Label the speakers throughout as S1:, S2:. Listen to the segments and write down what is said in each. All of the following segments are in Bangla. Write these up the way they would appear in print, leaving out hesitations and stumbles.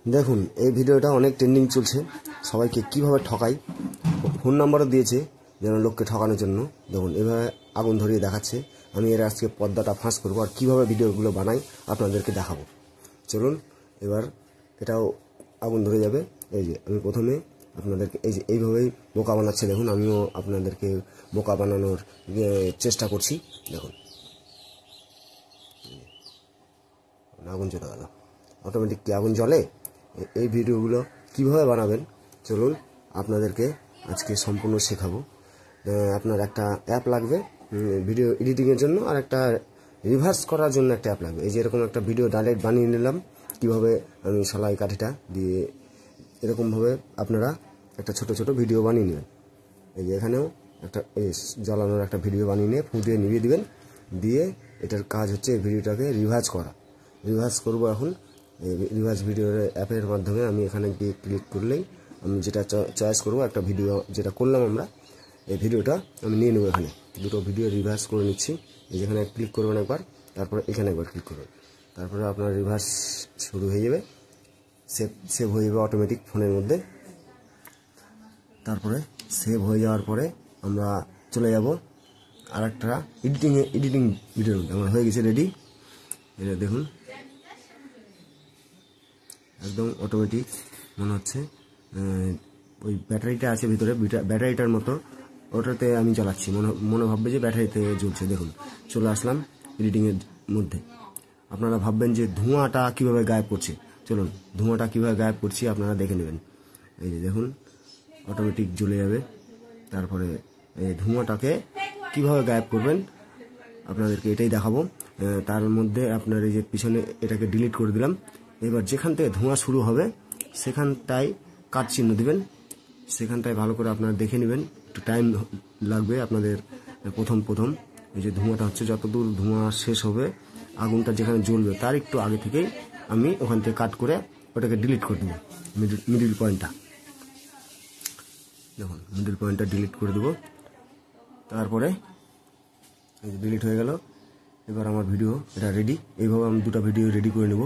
S1: দেখুন এই ভিডিওটা অনেক ট্রেন্ডিং চলছে, সবাইকে কিভাবে ঠকাই, ফোন নাম্বারও দিয়েছে যেন লোককে ঠকানোর জন্য। দেখুন এভাবে আগুন ধরিয়ে দেখাচ্ছে। আমি এর আজকে পর্দাটা ফাঁস করবো আর কীভাবে ভিডিওগুলো বানাই আপনাদেরকে দেখাবো। চলুন এবার এটাও আগুন ধরে যাবে। এই যে আমি প্রথমে আপনাদেরকে এই যে এইভাবেই বোকা বানাচ্ছে। দেখুন আমিও আপনাদেরকে বোকা বানানোর চেষ্টা করছি। দেখুন আগুন চলে গেল, অটোমেটিক কি আগুন জ্বলে। এই ভিডিওগুলো কিভাবে বানাবেন চলুন আপনাদেরকে আজকে সম্পূর্ণ শেখাবো। আপনার একটা অ্যাপ লাগবে ভিডিও এডিটিংয়ের জন্য, আর একটা রিভার্স করার জন্য একটা অ্যাপ লাগবে। এই যে এরকম একটা ভিডিও ডাইরেক্ট বানিয়ে নিলাম কিভাবে আমি সেলাই কাঠিটা দিয়ে, এরকমভাবে আপনারা একটা ছোট ছোট ভিডিও বানিয়ে নেবেন। এই যে এখানেও একটা জ্বালানোর একটা ভিডিও বানিয়ে নিয়ে ফুঁ দিয়ে নিভিয়ে দেবেন। দিয়ে এটার কাজ হচ্ছে এই ভিডিওটাকে রিভার্স করা। রিভার্স করবো এখন রিভার্স ভিডিওর অ্যাপের মাধ্যমে। আমি এখানে গিয়ে ক্লিক করলেই আমি যেটা চয়েস করবো, একটা ভিডিও যেটা করলাম আমরা, এই ভিডিওটা আমি নিয়ে নেবো। এখানে দুটো ভিডিও রিভার্স করে নিচ্ছি। এই যেখানে ক্লিক করবেন একবার, তারপরে এখানে একবার ক্লিক করবেন, তারপরে আপনার রিভার্স শুরু হয়ে যাবে, সেভ হয়ে যাবে অটোমেটিক ফোনের মধ্যে। তারপরে সেভ হয়ে যাওয়ার পরে আমরা চলে যাব আর একটা এডিটিং ভিডিওর মধ্যে। আমার হয়ে গেছে রেডি। এটা দেখুন একদম অটোমেটিক মনে হচ্ছে ওই ব্যাটারিটা আছে ভিতরে, ব্যাটারিটার মতো ওটাতে আমি চালাচ্ছি, মনে ভাববে যে ব্যাটারিতে জ্বলছে। দেখুন চলে আসলাম এডিটিংয়ের মধ্যে। আপনারা ভাববেন যে ধোঁয়াটা কীভাবে গায়েব করছে। চলুন ধোঁয়াটা কীভাবে গায়েব করছি আপনারা দেখে নেবেন। এই যে দেখুন অটোমেটিক জ্বলে যাবে। তারপরে এই ধোঁয়াটাকে কীভাবে গায়েব করবেন আপনাদেরকে এটাই দেখাবো। তার মধ্যে আপনার এই যে পিছনে এটাকে ডিলিট করে দিলাম। এবার যেখান থেকে ধোঁয়া শুরু হবে সেখানটায় কাট চিহ্ন দিবেন, সেখানটায় ভালো করে আপনারা দেখে নেবেন। একটু টাইম লাগবে আপনাদের প্রথম এই যে ধোঁয়াটা হচ্ছে, যতদূর ধোঁয়া শেষ হবে আগুনটা যেখানে জ্বলবে তার একটু আগে থেকেই আমি ওখান থেকে কাট করে ওটাকে ডিলিট করে দেবো। মিডিল পয়েন্টটা দেখুন, মিডিল পয়েন্টটা ডিলিট করে দেবো। তারপরে এই যে ডিলিট হয়ে গেল। এবার আমার ভিডিও এটা রেডি। এইভাবে আমি দুটো ভিডিও রেডি করে নেব।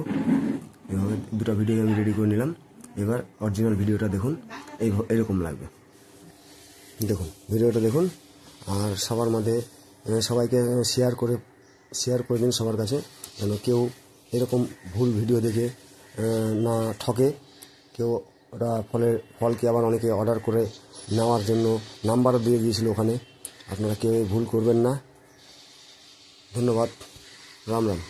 S1: এইভাবে দুটো ভিডিও আমি রেডি করে নিলাম। এবার অরিজিনাল ভিডিওটা দেখুন, এরকম লাগবে। দেখুন ভিডিওটা দেখুন, আর সবার মধ্যে সবাইকে শেয়ার করে দিন সবার কাছে, যেন কেউ এরকম ভুল ভিডিও দেখে না ঠকে কেউ। ওটা ফলকে আবার অনেকে অর্ডার করে নেওয়ার জন্য নাম্বারও দিয়ে দিয়েছিল ওখানে। আপনারা কেউ ভুল করবেন না। ধন্যবাদ, রাম রাম।